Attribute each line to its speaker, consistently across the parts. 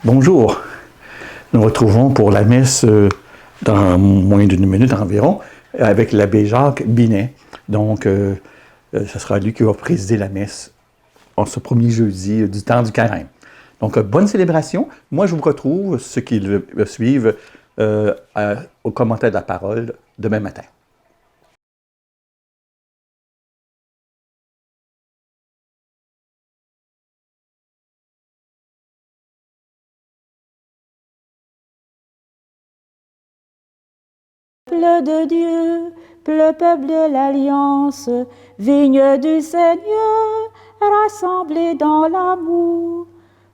Speaker 1: Bonjour, nous retrouvons pour la messe dans moins d'une minute environ avec l'abbé Jacques Binet. Donc, ce sera lui qui va présider la messe en ce premier jeudi du temps du carême. Donc, bonne célébration. Moi, je vous retrouve, ceux qui le suivent, au commentaire de la parole demain matin.
Speaker 2: Peuple de Dieu, le peuple de l'Alliance, vigne du Seigneur, rassemblés dans l'amour,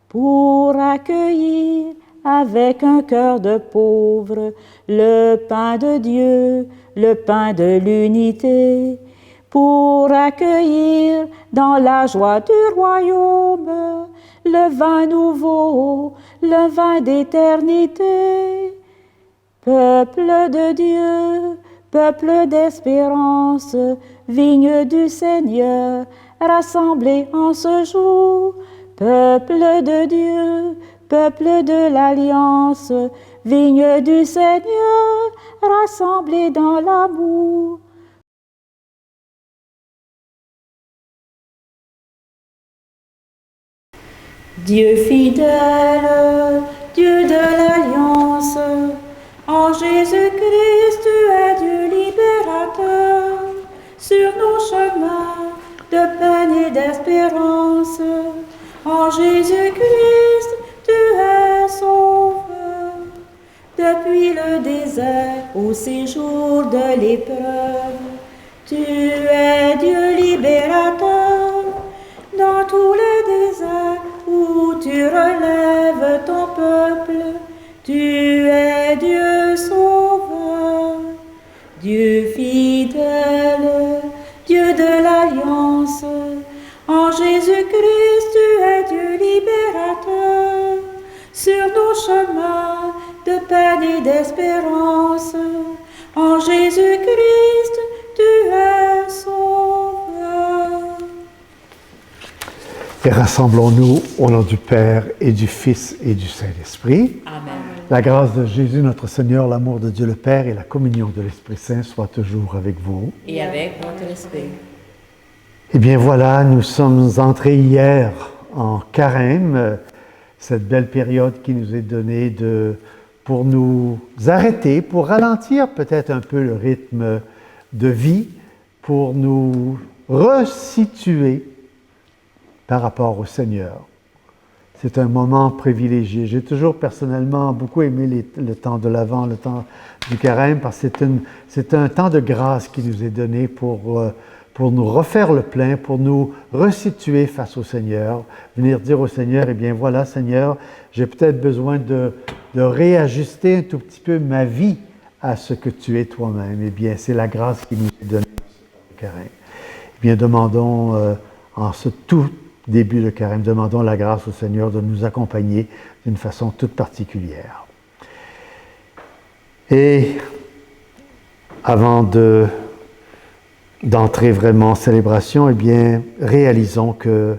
Speaker 2: pour accueillir avec un cœur de pauvre le pain de Dieu, le pain de l'unité, pour accueillir dans la joie du royaume le vin nouveau, le vin d'éternité. Peuple de Dieu, peuple d'espérance, vigne du Seigneur, rassemblés en ce jour. Peuple de Dieu, peuple de l'Alliance, vigne du Seigneur, rassemblés dans l'amour. Dieu fidèle, Dieu de l'Alliance, en Jésus-Christ, tu es Dieu libérateur, sur nos chemins de peine et d'espérance. En Jésus-Christ, tu es sauveur. Depuis le désert au séjour de l'épreuve, tu es Dieu libérateur. Dans tous les déserts où tu relèves ton peuple, tu es Dieu sauveur, Dieu fidèle, Dieu de l'Alliance. En Jésus-Christ, tu es Dieu libérateur, sur nos chemins de peine et d'espérance. En Jésus-Christ, tu es sauveur.
Speaker 3: Et rassemblons-nous au nom du Père et du Fils et du Saint-Esprit.
Speaker 2: Amen.
Speaker 3: La grâce de Jésus, notre Seigneur, l'amour de Dieu le Père et la communion de l'Esprit Saint soient toujours avec vous.
Speaker 2: Et avec votre esprit.
Speaker 3: Eh bien voilà, nous sommes entrés hier en carême, cette belle période qui nous est donnée pour nous arrêter, pour ralentir peut-être un peu le rythme de vie, pour nous resituer par rapport au Seigneur. C'est un moment privilégié. J'ai toujours personnellement beaucoup aimé le temps de l'Avent, le temps du carême, parce que c'est un temps de grâce qui nous est donné pour nous refaire le plein, pour nous resituer face au Seigneur, venir dire au Seigneur, eh bien voilà Seigneur, j'ai peut-être besoin de réajuster un tout petit peu ma vie à ce que tu es toi-même. Eh bien, c'est la grâce qui nous est donnée dans ce temps de carême. Eh bien, demandons en ce tout début de carême, demandons la grâce au Seigneur de nous accompagner d'une façon toute particulière. Et avant d'entrer vraiment en célébration, eh bien, réalisons que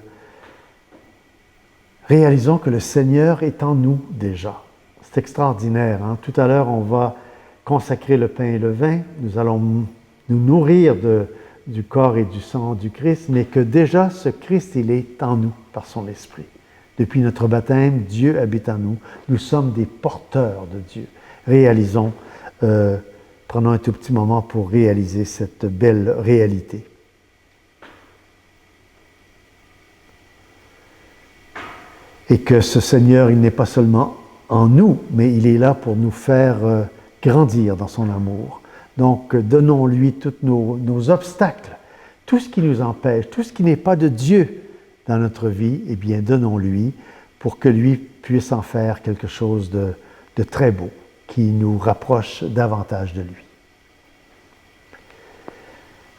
Speaker 3: le Seigneur est en nous déjà. C'est extraordinaire, hein? Tout à l'heure, on va consacrer le pain et le vin. Nous allons nous nourrir du corps et du sang du Christ, mais que déjà ce Christ, il est en nous par son Esprit. Depuis notre baptême, Dieu habite en nous. Nous sommes des porteurs de Dieu. Réalisons, prenons un tout petit moment pour réaliser cette belle réalité. Et que ce Seigneur, il n'est pas seulement en nous, mais il est là pour nous faire grandir dans son amour. Donc, donnons-lui tous nos obstacles, tout ce qui nous empêche, tout ce qui n'est pas de Dieu dans notre vie, eh bien, donnons-lui pour que lui puisse en faire quelque chose de très beau, qui nous rapproche davantage de lui.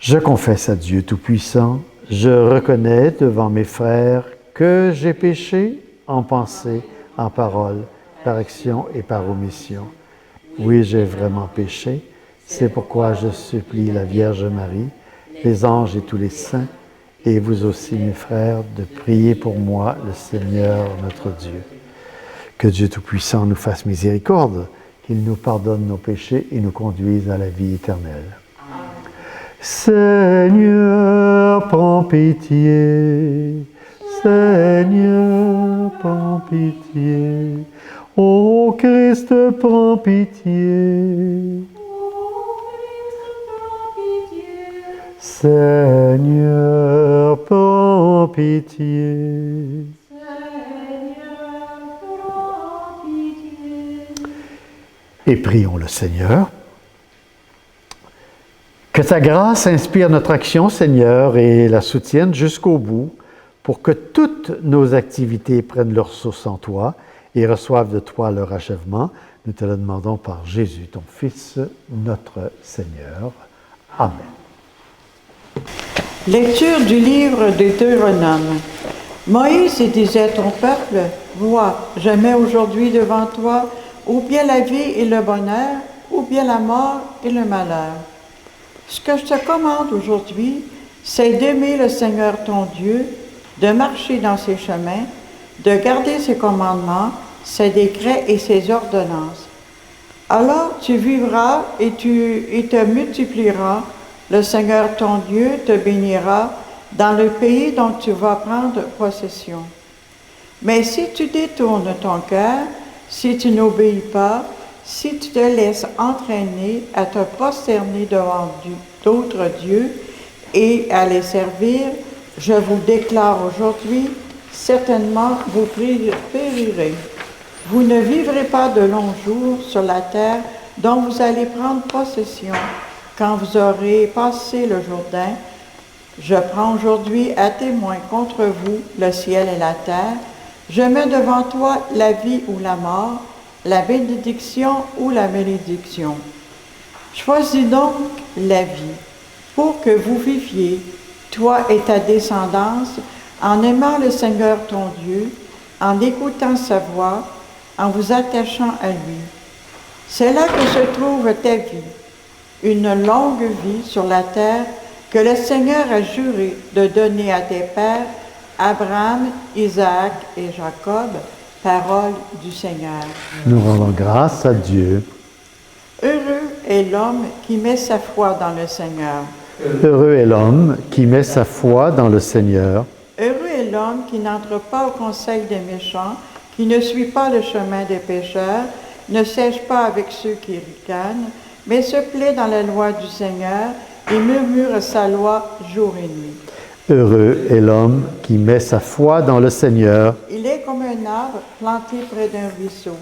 Speaker 3: Je confesse à Dieu Tout-Puissant, je reconnais devant mes frères que j'ai péché en pensée, en parole, par action et par omission. Oui, j'ai vraiment péché. C'est pourquoi je supplie la Vierge Marie, les anges et tous les saints, et vous aussi, mes frères, de prier pour moi, le Seigneur notre Dieu. Que Dieu Tout-Puissant nous fasse miséricorde, qu'il nous pardonne nos péchés et nous conduise à la vie éternelle. Seigneur, prends pitié. Seigneur, prends pitié. Ô Christ, prends pitié. Seigneur, prends pitié. Et prions le Seigneur. Que ta grâce inspire notre action, Seigneur, et la soutienne jusqu'au bout, pour que toutes nos activités prennent leur source en toi et reçoivent de toi leur achèvement. Nous te le demandons par Jésus, ton Fils, notre Seigneur. Amen.
Speaker 4: Lecture du livre des Deutéronomes. Moïse disait à ton peuple, « Vois, je mets aujourd'hui devant toi ou bien la vie et le bonheur, ou bien la mort et le malheur. Ce que je te commande aujourd'hui, c'est d'aimer le Seigneur ton Dieu, de marcher dans ses chemins, de garder ses commandements, ses décrets et ses ordonnances. Alors tu vivras et te multiplieras, le Seigneur ton Dieu te bénira dans le pays dont tu vas prendre possession. Mais si tu détournes ton cœur, si tu n'obéis pas, si tu te laisses entraîner à te prosterner devant d'autres dieux et à les servir, je vous déclare aujourd'hui, certainement vous périrez. Vous ne vivrez pas de longs jours sur la terre dont vous allez prendre possession quand vous aurez passé le Jourdain. Je prends aujourd'hui à témoin contre vous le ciel et la terre. Je mets devant toi la vie ou la mort, la bénédiction ou la malédiction. Choisis donc la vie pour que vous viviez, toi et ta descendance, en aimant le Seigneur ton Dieu, en écoutant sa voix, en vous attachant à lui. C'est là que se trouve ta vie, une longue vie sur la terre que le Seigneur a juré de donner à tes pères, Abraham, Isaac et Jacob, parole du Seigneur.
Speaker 3: Nous rendons grâce à Dieu.
Speaker 4: Heureux est l'homme qui met sa foi dans le Seigneur.
Speaker 3: Heureux est l'homme qui met sa foi dans le Seigneur.
Speaker 4: Heureux est l'homme qui n'entre pas au conseil des méchants, qui ne suit pas le chemin des pécheurs, ne siège pas avec ceux qui ricanent, mais se plaît dans la loi du Seigneur et murmure sa loi jour et nuit.
Speaker 3: Heureux est l'homme qui met sa foi dans le Seigneur.
Speaker 4: Il est comme un arbre planté près d'un ruisseau,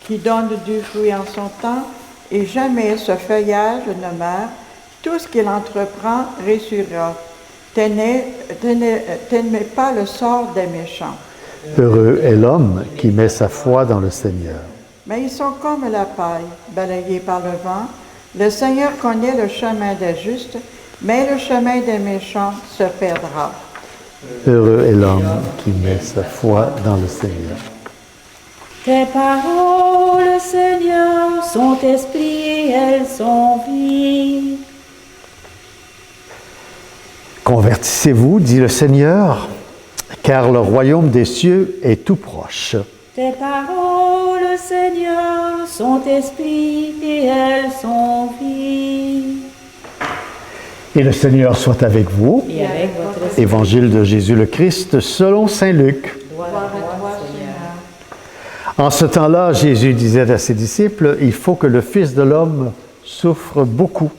Speaker 4: qui donne du fruit en son temps, et jamais ce feuillage ne meurt. Tout ce qu'il entreprend réussira. Tenez pas le sort des méchants.
Speaker 3: Heureux est l'homme qui met sa foi dans le Seigneur.
Speaker 4: Mais ils sont comme la paille, balayée par le vent. Le Seigneur connaît le chemin des justes, mais le chemin des méchants se perdra.
Speaker 3: Heureux est l'homme qui met sa foi dans le Seigneur.
Speaker 2: Tes paroles, Seigneur, sont esprit et elles sont vie.
Speaker 3: Convertissez-vous, dit le Seigneur, car le royaume des cieux est tout proche.
Speaker 2: Tes paroles, Seigneur, sont esprit et elles sont vie.
Speaker 3: Et le Seigneur soit avec vous.
Speaker 2: Et avec votre esprit.
Speaker 3: Évangile de Jésus le Christ selon saint Luc.
Speaker 2: Gloire à toi, Seigneur.
Speaker 3: En ce temps-là, Jésus disait à ses disciples, « Il faut que le Fils de l'homme souffre beaucoup,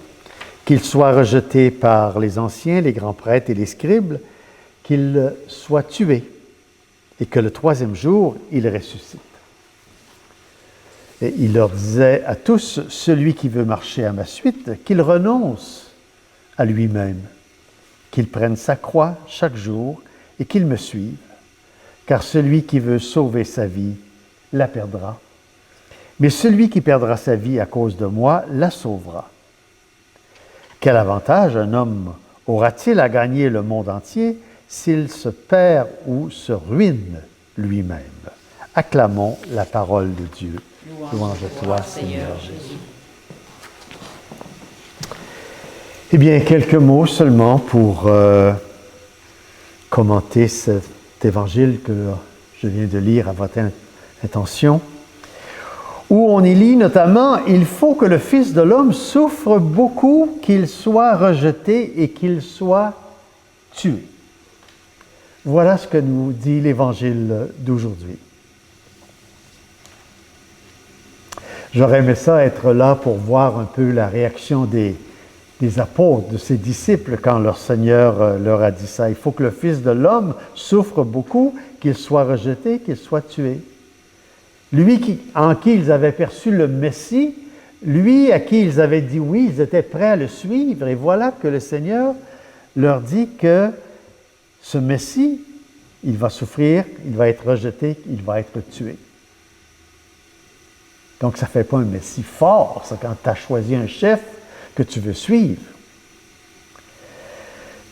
Speaker 3: qu'il soit rejeté par les anciens, les grands prêtres et les scribes, qu'il soit tué, et que le troisième jour, il ressuscite. » Et il leur disait à tous, « Celui qui veut marcher à ma suite, qu'il renonce à lui-même, qu'il prenne sa croix chaque jour et qu'il me suive, car celui qui veut sauver sa vie la perdra. Mais celui qui perdra sa vie à cause de moi la sauvera. Quel avantage un homme aura-t-il à gagner le monde entier s'il se perd ou se ruine lui-même? » Acclamons la parole de Dieu. Louange à toi, Seigneur Jésus. Eh bien, quelques mots seulement pour commenter cet évangile que je viens de lire à votre Attention. Où on y lit notamment, il faut que le Fils de l'homme souffre beaucoup, qu'il soit rejeté et qu'il soit tué. Voilà ce que nous dit l'Évangile d'aujourd'hui. J'aurais aimé ça être là pour voir un peu la réaction des apôtres, de ses disciples, quand leur Seigneur leur a dit ça. Il faut que le Fils de l'homme souffre beaucoup, qu'il soit rejeté, qu'il soit tué. Lui en qui ils avaient perçu le Messie, lui à qui ils avaient dit oui, ils étaient prêts à le suivre. Et voilà que le Seigneur leur dit que ce Messie, il va souffrir, il va être rejeté, il va être tué. Donc, ça ne fait pas un Messie fort, ça, quand tu as choisi un chef que tu veux suivre.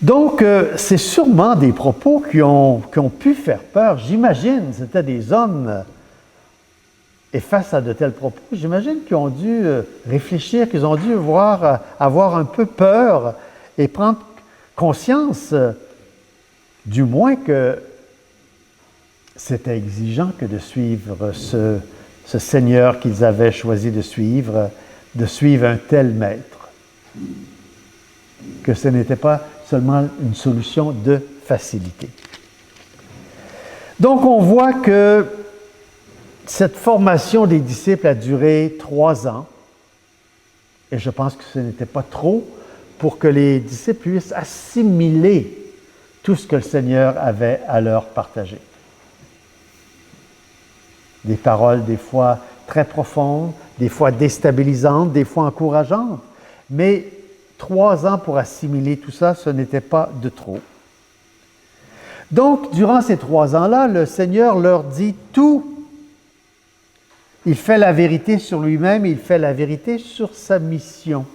Speaker 3: Donc, c'est sûrement des propos qui ont pu faire peur. J'imagine, c'était des hommes, et face à de tels propos, j'imagine qu'ils ont dû réfléchir, qu'ils ont dû avoir un peu peur et prendre conscience, du moins que c'était exigeant que de suivre ce Seigneur qu'ils avaient choisi de suivre un tel maître. Que ce n'était pas seulement une solution de facilité. Donc on voit que cette formation des disciples a duré 3 ans, et je pense que ce n'était pas trop pour que les disciples puissent assimiler tout ce que le Seigneur avait à leur partager. Des paroles des fois très profondes, des fois déstabilisantes, des fois encourageantes, mais 3 ans pour assimiler tout ça, ce n'était pas de trop. Donc, durant ces 3 ans-là, le Seigneur leur dit tout. Il fait la vérité sur lui-même, il fait la vérité sur sa mission.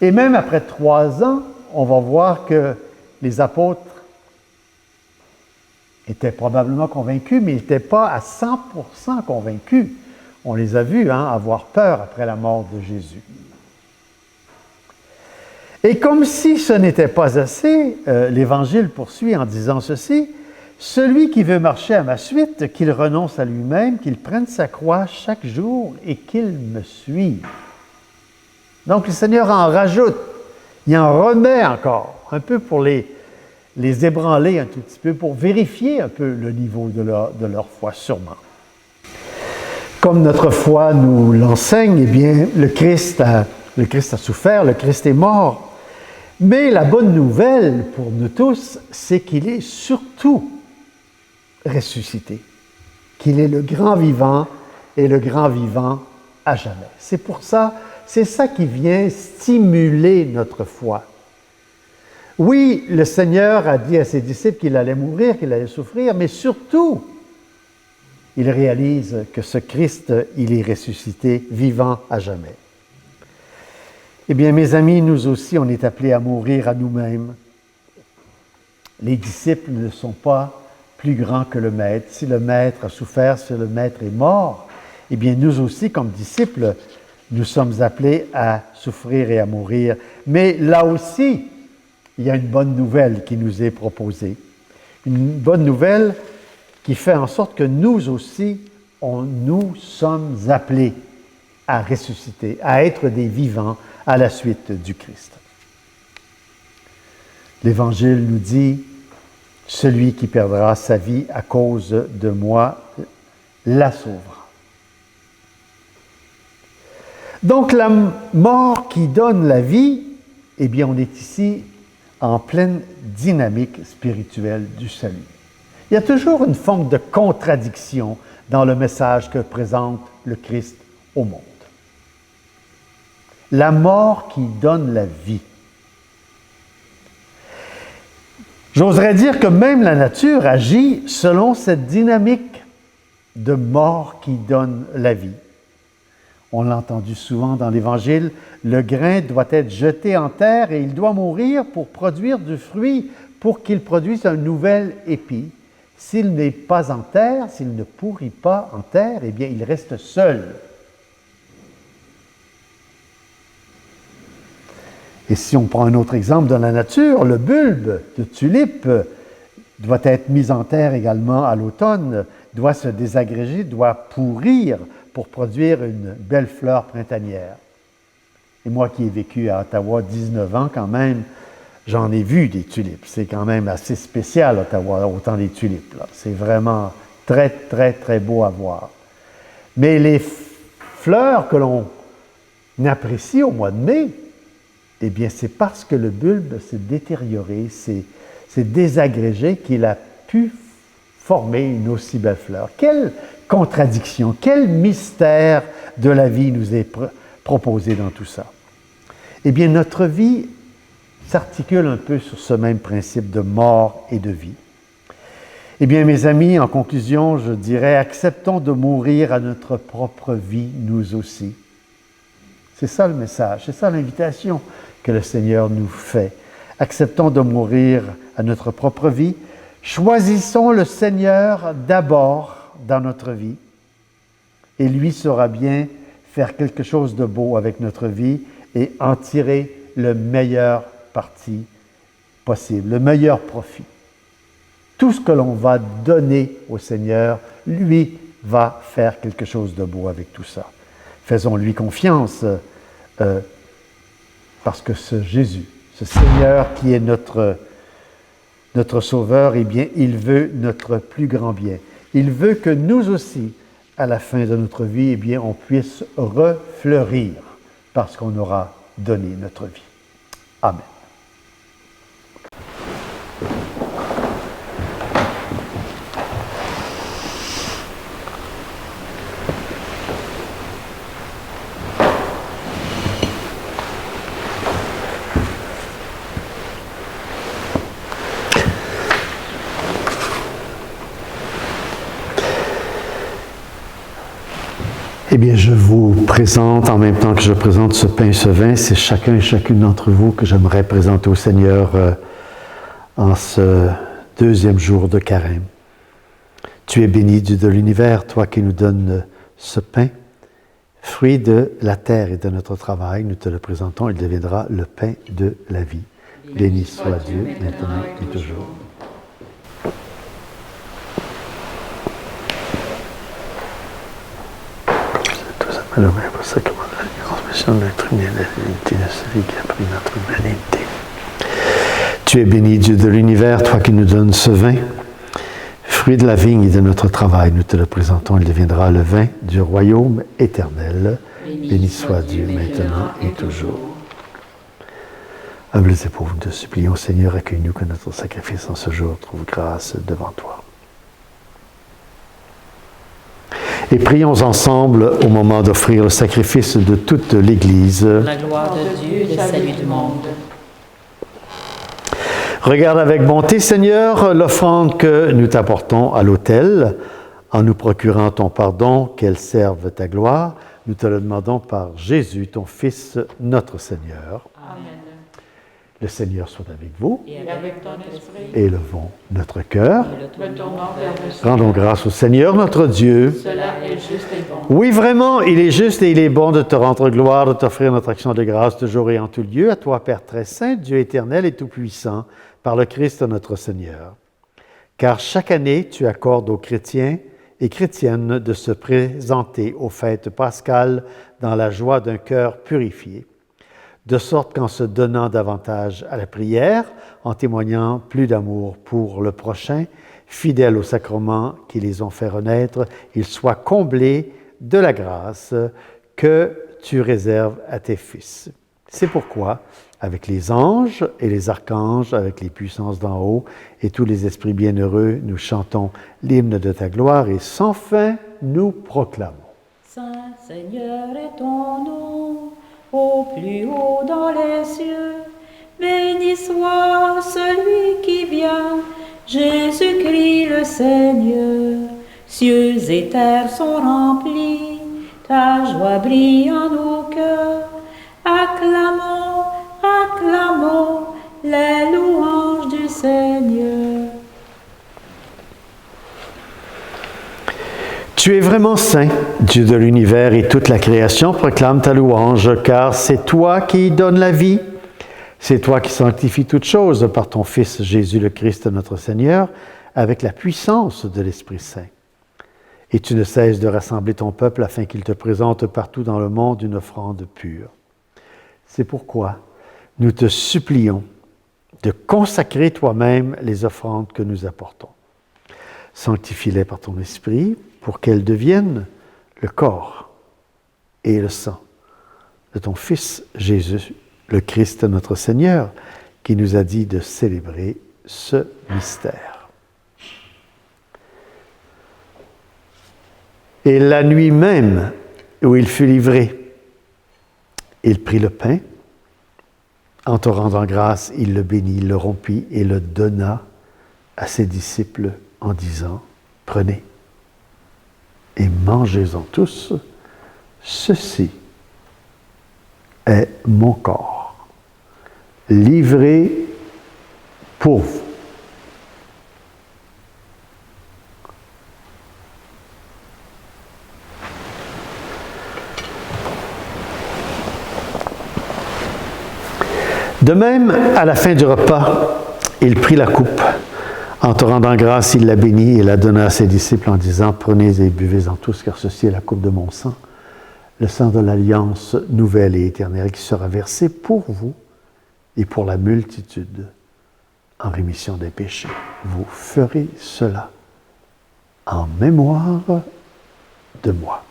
Speaker 3: Et même après 3 ans, on va voir que les apôtres étaient probablement convaincus, mais ils n'étaient pas à 100% convaincus. On les a vus avoir peur après la mort de Jésus. Et comme si ce n'était pas assez, l'Évangile poursuit en disant ceci: « Celui qui veut marcher à ma suite, qu'il renonce à lui-même, qu'il prenne sa croix chaque jour et qu'il me suive. » Donc le Seigneur en rajoute, il en remet encore, un peu pour les ébranler un tout petit peu, pour vérifier un peu le niveau de leur foi, sûrement. Comme notre foi nous l'enseigne, eh bien, le Christ a souffert, le Christ est mort. Mais la bonne nouvelle pour nous tous, c'est qu'il est surtout ressuscité, qu'il est le grand vivant et le grand vivant à jamais. C'est ça qui vient stimuler notre foi. Oui, le Seigneur a dit à ses disciples qu'il allait mourir, qu'il allait souffrir, mais surtout, il réalise que ce Christ, il est ressuscité, vivant à jamais. Eh bien, mes amis, nous aussi, on est appelés à mourir à nous-mêmes. Les disciples ne sont pas plus grands que le Maître. Si le Maître a souffert, si le Maître est mort, eh bien, nous aussi, comme disciples, nous sommes appelés à souffrir et à mourir. Mais là aussi, il y a une bonne nouvelle qui nous est proposée. Une bonne nouvelle qui fait en sorte que nous aussi, nous sommes appelés à ressusciter, à être des vivants à la suite du Christ. L'Évangile nous dit: « Celui qui perdra sa vie à cause de moi la sauvera. » Donc la mort qui donne la vie, eh bien on est ici en pleine dynamique spirituelle du salut. Il y a toujours une forme de contradiction dans le message que présente le Christ au monde. La mort qui donne la vie. J'oserais dire que même la nature agit selon cette dynamique de mort qui donne la vie. On l'a entendu souvent dans l'Évangile, le grain doit être jeté en terre et il doit mourir pour produire du fruit, pour qu'il produise un nouvel épi. S'il n'est pas en terre, s'il ne pourrit pas en terre, eh bien il reste seul. Et si on prend un autre exemple dans la nature, le bulbe de tulipe doit être mis en terre également à l'automne. doit se désagréger, doit pourrir pour produire une belle fleur printanière. Et moi qui ai vécu à Ottawa 19 ans quand même, j'en ai vu des tulipes. C'est quand même assez spécial, Ottawa, autant des tulipes. Là. C'est vraiment très, très, très beau à voir. Mais les fleurs que l'on apprécie au mois de mai, eh bien, c'est parce que le bulbe s'est détérioré, s'est désagrégé qu'il a pu former une aussi belle fleur. Quelle contradiction, quel mystère de la vie nous est proposé dans tout ça. Eh bien, notre vie s'articule un peu sur ce même principe de mort et de vie. Eh bien, mes amis, en conclusion, je dirais, acceptons de mourir à notre propre vie, nous aussi. C'est ça le message, c'est ça l'invitation que le Seigneur nous fait. Acceptons de mourir à notre propre vie. Choisissons le Seigneur d'abord dans notre vie et lui saura bien faire quelque chose de beau avec notre vie et en tirer le meilleur parti possible, le meilleur profit. Tout ce que l'on va donner au Seigneur, lui va faire quelque chose de beau avec tout ça. Faisons-lui confiance parce que ce Jésus, ce Seigneur qui est notre Sauveur, eh bien, il veut notre plus grand bien. Il veut que nous aussi, à la fin de notre vie, eh bien, on puisse refleurir parce qu'on aura donné notre vie. Amen. Eh bien, je vous présente, en même temps que je présente ce pain et ce vin, c'est chacun et chacune d'entre vous que j'aimerais présenter au Seigneur en ce deuxième jour de carême. Tu es béni, Dieu de l'univers, toi qui nous donnes ce pain, fruit de la terre et de notre travail, nous te le présentons, il deviendra le pain de la vie. Béni soit Dieu, maintenant et toujours. Alors, pour ça, comment la transmission de notre humanité de celui qui a pris notre humanité. Tu es béni, Dieu de l'univers, toi qui nous donnes ce vin, fruit de la vigne et de notre travail, nous te le présentons, il deviendra le vin du royaume éternel. Béni soit Dieu, maintenant et toujours. Humbles et pauvres, nous te supplions, Seigneur, accueille-nous que notre sacrifice en ce jour trouve grâce devant toi. Et prions ensemble au moment d'offrir le sacrifice de toute l'Église.
Speaker 2: La gloire de Dieu et le salut du monde.
Speaker 3: Regarde avec bonté, Seigneur, l'offrande que nous t'apportons à l'autel, en nous procurant ton pardon, qu'elle serve ta gloire. Nous te le demandons par Jésus, ton Fils, notre Seigneur.
Speaker 2: Amen.
Speaker 3: Le Seigneur soit avec vous.
Speaker 2: Et avec ton esprit.
Speaker 3: Élevons notre cœur.
Speaker 2: Le tournons vers le ciel.
Speaker 3: Rendons grâce au Seigneur, notre Dieu.
Speaker 2: Cela est juste et bon.
Speaker 3: Oui, vraiment, il est juste et il est bon de te rendre gloire, de t'offrir notre action de grâce toujours et en tout lieu, à toi, Père très saint, Dieu éternel et tout-puissant, par le Christ notre Seigneur. Car chaque année, tu accordes aux chrétiens et chrétiennes de se présenter aux fêtes pascales dans la joie d'un cœur purifié, de sorte qu'en se donnant davantage à la prière, en témoignant plus d'amour pour le prochain, fidèles aux sacrements qui les ont fait renaître, ils soient comblés de la grâce que tu réserves à tes fils. C'est pourquoi, avec les anges et les archanges, avec les puissances d'en haut et tous les esprits bienheureux, nous chantons l'hymne de ta gloire et sans fin nous proclamons.
Speaker 2: Saint Seigneur est ton nom, au plus haut dans les cieux. Béni soit celui qui vient, Jésus-Christ le Seigneur. Cieux et terre sont remplis, ta joie brille en nos cœurs. Acclamons, acclamons les louanges du Seigneur.
Speaker 3: Tu es vraiment saint, Dieu de l'univers, et toute la création proclame ta louange, car c'est toi qui donnes la vie, c'est toi qui sanctifies toutes choses par ton Fils Jésus le Christ notre Seigneur, avec la puissance de l'Esprit Saint. Et tu ne cesses de rassembler ton peuple afin qu'il te présente partout dans le monde une offrande pure. C'est pourquoi nous te supplions de consacrer toi-même les offrandes que nous apportons. Sanctifie-les par ton esprit pour qu'elles deviennent le corps et le sang de ton Fils Jésus, le Christ notre Seigneur, qui nous a dit de célébrer ce mystère. Et la nuit même où il fut livré, il prit le pain. En te rendant grâce, il le bénit, le rompit et le donna à ses disciples en disant, « Prenez et mangez-en tous, ceci est mon corps, livré pour vous. » De même, à la fin du repas, il prit la coupe. En te rendant grâce, il la bénit et la donna à ses disciples en disant, « Prenez et buvez-en tous, car ceci est la coupe de mon sang, le sang de l'alliance nouvelle et éternelle qui sera versé pour vous et pour la multitude en rémission des péchés. Vous ferez cela en mémoire de moi. »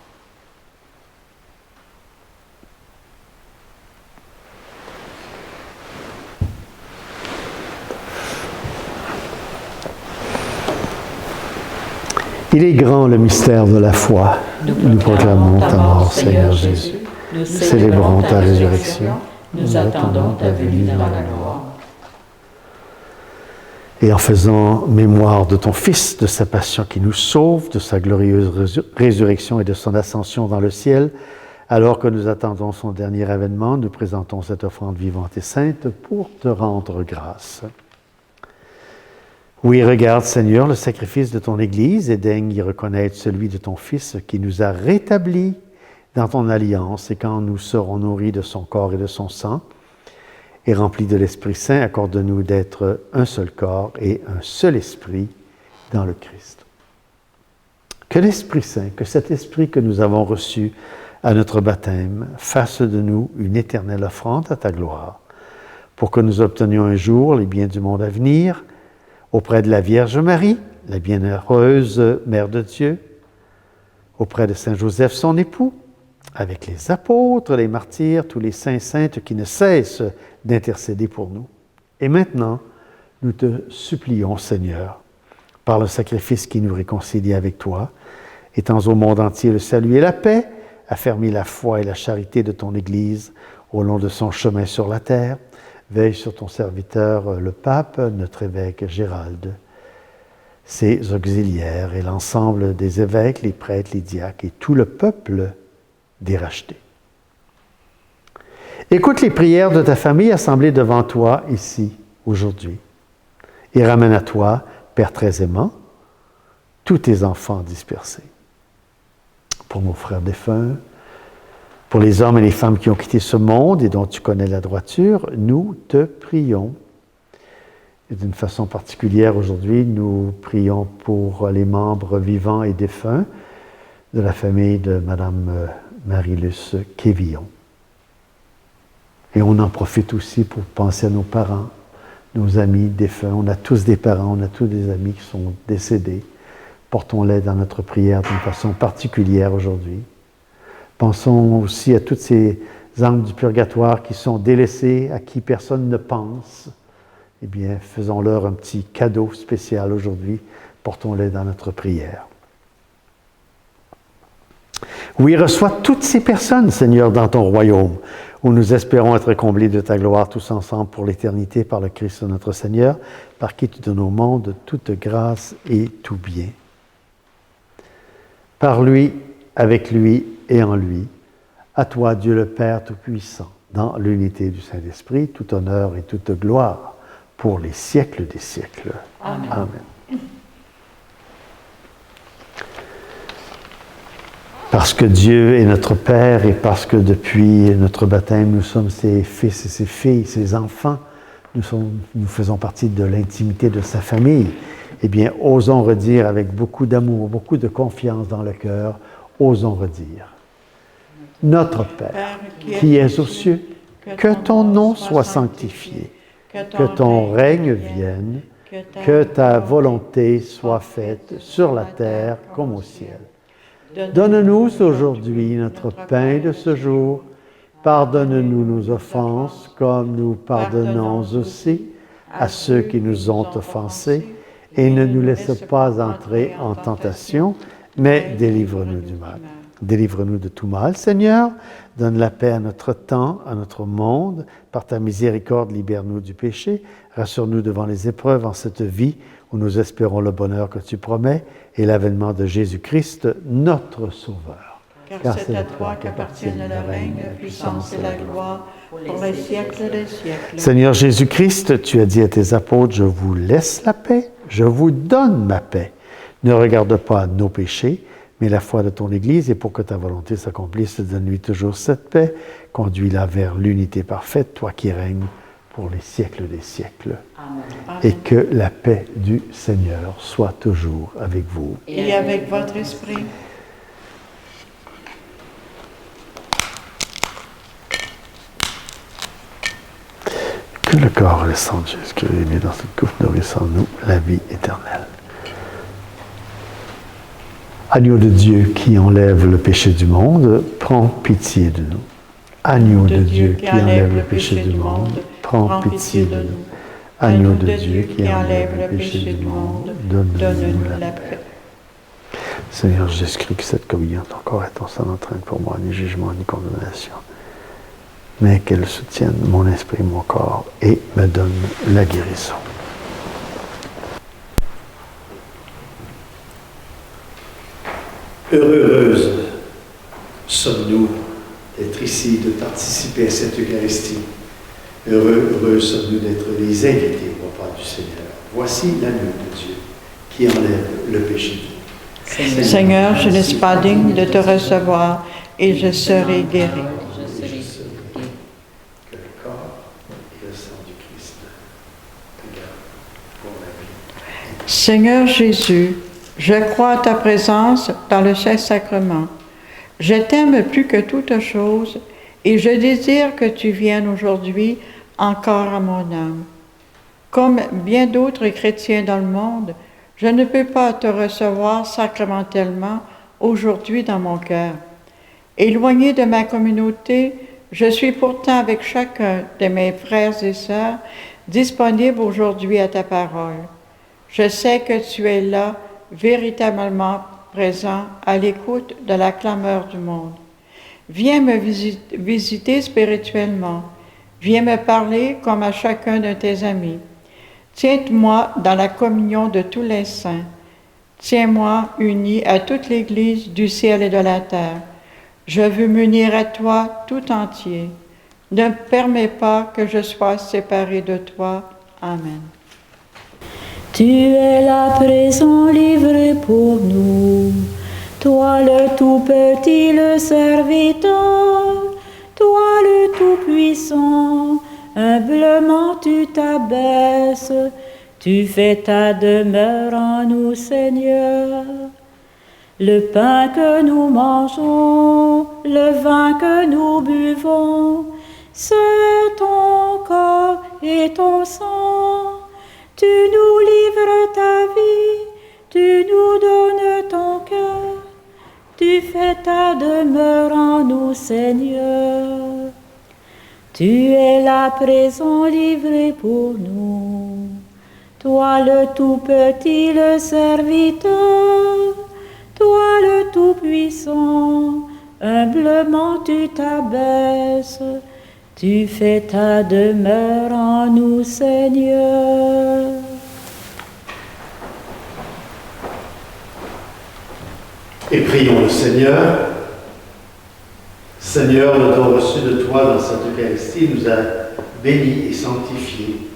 Speaker 3: Il est grand le mystère de la foi. Nous proclamons ta mort, Seigneur Jésus. Nous célébrons ta résurrection. Nous attendons ta venue dans la gloire. Et en faisant mémoire de ton Fils, de sa passion qui nous sauve, de sa glorieuse résurrection et de son ascension dans le ciel, alors que nous attendons son dernier avènement, nous présentons cette offrande vivante et sainte pour te rendre grâce. Oui, regarde, Seigneur, le sacrifice de ton Église et daigne y reconnaître celui de ton Fils qui nous a rétablis dans ton alliance, et quand nous serons nourris de son corps et de son sang et remplis de l'Esprit Saint, accorde-nous d'être un seul corps et un seul esprit dans le Christ. Que l'Esprit Saint, que cet Esprit que nous avons reçu à notre baptême, fasse de nous une éternelle offrande à ta gloire, pour que nous obtenions un jour les biens du monde à venir, auprès de la Vierge Marie, la bienheureuse Mère de Dieu, auprès de Saint Joseph, son époux, avec les apôtres, les martyrs, tous les saints saintes qui ne cessent d'intercéder pour nous. Et maintenant, nous te supplions, Seigneur, par le sacrifice qui nous réconcilie avec toi, étends au monde entier le salut et la paix, affermis la foi et la charité de ton Église au long de son chemin sur la terre. Veille sur ton serviteur, le pape, notre évêque Gérald, ses auxiliaires et l'ensemble des évêques, les prêtres, les diacres et tout le peuple des rachetés. Écoute les prières de ta famille assemblée devant toi ici, aujourd'hui, et ramène à toi, Père très aimant, tous tes enfants dispersés. Pour nos frères défunts, pour les hommes et les femmes qui ont quitté ce monde et dont tu connais la droiture, nous te prions. Et d'une façon particulière aujourd'hui, nous prions pour les membres vivants et défunts de la famille de Mme Marie-Luce Quévillon. Et on en profite aussi pour penser à nos parents, nos amis défunts. On a tous des parents, on a tous des amis qui sont décédés. Portons-les dans notre prière d'une façon particulière aujourd'hui. Pensons aussi à toutes ces âmes du purgatoire qui sont délaissées, à qui personne ne pense. Eh bien, faisons-leur un petit cadeau spécial aujourd'hui. Portons-les dans notre prière. Oui, reçois toutes ces personnes, Seigneur, dans ton royaume, où nous espérons être comblés de ta gloire tous ensemble pour l'éternité par le Christ notre Seigneur, par qui tu donnes au monde toute grâce et tout bien. Par lui, avec lui et en lui, à toi, Dieu le Père Tout-Puissant, dans l'unité du Saint-Esprit, tout honneur et toute gloire pour les siècles des siècles.
Speaker 2: Amen.
Speaker 3: Amen. Parce que Dieu est notre Père et parce que depuis notre baptême, nous sommes ses fils et ses filles, ses enfants, nous faisons partie de l'intimité de sa famille. eh bien, osons redire avec beaucoup d'amour, beaucoup de confiance dans le cœur, osons redire. Notre Père, qui es aux cieux, que ton nom soit sanctifié, que ton règne vienne, que ta volonté soit faite sur la terre comme au ciel. Donne-nous aujourd'hui notre pain de ce jour. Pardonne-nous nos offenses comme nous pardonnons aussi à ceux qui nous ont offensés. Et ne nous laisse pas entrer en tentation, mais délivre-nous du mal. Délivre-nous de tout mal, Seigneur. Donne la paix à notre temps, à notre monde. Par ta miséricorde, libère-nous du péché. Rassure-nous devant les épreuves en cette vie où nous espérons le bonheur que tu promets et l'avènement de Jésus-Christ, notre Sauveur.
Speaker 4: Car c'est à toi qu'appartiennent le règne, la puissance et la gloire pour les siècles des siècles.
Speaker 3: Seigneur Jésus-Christ, tu as dit à tes apôtres, je vous laisse la paix, je vous donne ma paix. Ne regarde pas nos péchés, mais la foi de ton Église, et pour que ta volonté s'accomplisse, donne-lui toujours cette paix. Conduis-la vers l'unité parfaite, toi qui règnes pour les siècles des siècles.
Speaker 2: Amen.
Speaker 3: Et que la paix du Seigneur soit toujours avec vous.
Speaker 4: Et avec votre esprit.
Speaker 3: Que le corps et le sang de Jésus-Christ est mis dans cette coupe nourrissant en nous la vie éternelle. Agneau de Dieu qui enlève le péché du monde, prends pitié de nous. Agneau de Dieu qui enlève le péché du monde, prends pitié de nous. Agneau de Dieu qui enlève le péché du monde, donne-nous la paix. Seigneur Jésus-Christ, que cette communion, ton corps et ton sang n'entraîne pour moi ni jugement ni condamnation, mais qu'elle soutienne mon esprit, mon corps et me donne la guérison.
Speaker 5: Heureuses sommes-nous d'être ici, de participer à cette Eucharistie. Heureux sommes-nous d'être les invités au repas du Seigneur. Voici l'agneau de Dieu qui enlève le péché du monde.
Speaker 4: Seigneur, je ne suis pas digne de te recevoir et je serai guéri.
Speaker 5: Que le corps et le sang du Christ te gardent pour la vie.
Speaker 4: Seigneur Jésus, je crois à ta présence dans le Saint-Sacrement. Je t'aime plus que toute chose et je désire que tu viennes aujourd'hui encore à mon âme. Comme bien d'autres chrétiens dans le monde, je ne peux pas te recevoir sacramentellement aujourd'hui dans mon cœur. Éloigné de ma communauté, je suis pourtant avec chacun de mes frères et sœurs disponible aujourd'hui à ta parole. Je sais que tu es là, véritablement présent, à l'écoute de la clameur du monde. Viens me visiter spirituellement. Viens me parler comme à chacun de tes amis. Tiens-moi dans la communion de tous les saints. Tiens-moi uni à toute l'Église du ciel et de la terre. Je veux m'unir à toi tout entier. Ne permets pas que je sois séparé de toi. Amen.
Speaker 2: Tu es là présent, livré pour nous. Toi le tout-petit, le serviteur. Toi le tout-puissant, humblement tu t'abaisses. Tu fais ta demeure en nous, Seigneur. Le pain que nous mangeons, le vin que nous buvons, c'est ton corps et ton sang. Tu nous livres ta vie, tu nous donnes ton cœur. Tu fais ta demeure en nous, Seigneur. Tu es là présent, livré pour nous. Toi le tout-petit, le serviteur. Toi le tout-puissant, humblement tu t'abaisses. Tu fais ta demeure en nous, Seigneur.
Speaker 5: Et prions le Seigneur. Seigneur, le don reçu de toi dans cette Eucharistie nous a bénis et sanctifiés,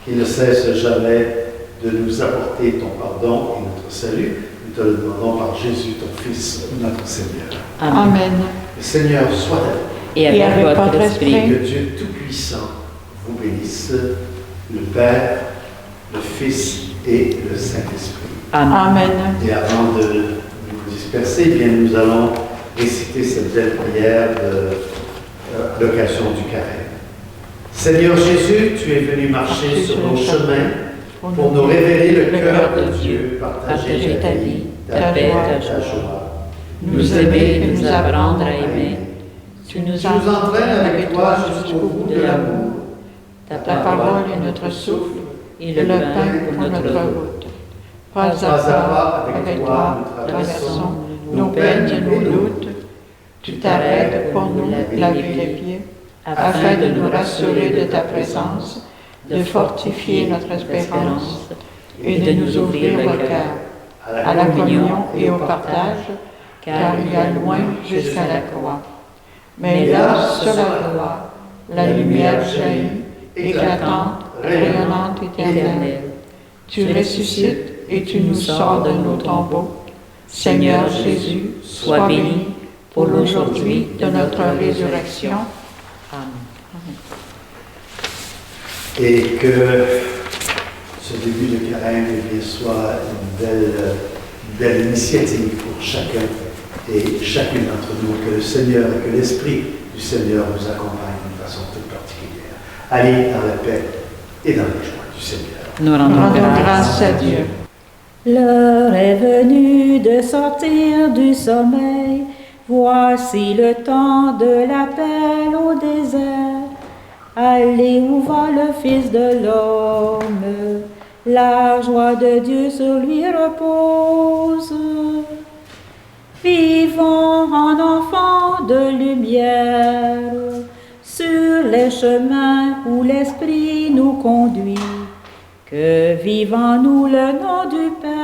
Speaker 5: qu'il ne cesse jamais de nous apporter ton pardon et notre salut. Nous te le demandons par Jésus, ton Fils, notre Seigneur.
Speaker 4: Amen.
Speaker 5: Le Seigneur soit avec vous.
Speaker 2: Et avec votre esprit.
Speaker 5: Que Dieu Tout-Puissant vous bénisse, le Père, le Fils et le Saint-Esprit.
Speaker 2: Amen.
Speaker 4: Amen.
Speaker 5: Et avant de nous disperser, eh bien, nous allons réciter cette belle prière à l'occasion du carême. Seigneur Jésus, tu es venu marcher sur nos chemins pour nous révéler le cœur de Dieu, partager ta vie, ta paix, ta joie,
Speaker 2: Nous aimer et nous apprendre à aimer.
Speaker 5: Tu nous entraînes avec toi jusqu'au bout de l'amour.
Speaker 4: Ta parole est notre souffle
Speaker 2: Et
Speaker 4: et le pain pour notre route. Pas à pas, avec toi, nous traversons nos peines et nos doutes. Tu t'arrêtes pour nous laver les pieds, afin de nous rassurer de ta présence, de fortifier notre espérance et de nous ouvrir le cœur à la communion et au partage, car il y a loin jusqu'à la croix. Mais là, sur la croix, la lumière jaillit, éclatante, rayonnante, éternelle. Tu ressuscites et tu nous sors de nos tombeaux. Seigneur Jésus, sois béni pour l'aujourd'hui de notre résurrection.
Speaker 2: Amen.
Speaker 5: Et que ce début de carême eh bien, soit une belle initiative pour chacun et chacune d'entre nous, que le Seigneur et que l'Esprit du Seigneur nous accompagne d'une façon toute particulière. Allez dans la paix et dans la joie du Seigneur.
Speaker 2: Nous rendons
Speaker 4: Rendons
Speaker 2: grâce
Speaker 4: grâce à Dieu.
Speaker 2: L'heure est venue de sortir du sommeil. Voici le temps de l'appel au désert. Allez où va le Fils de l'homme. La joie de Dieu sur lui repose. Vivons en enfants de lumière sur les chemins où l'Esprit nous conduit. Que vive en nous le nom du Père.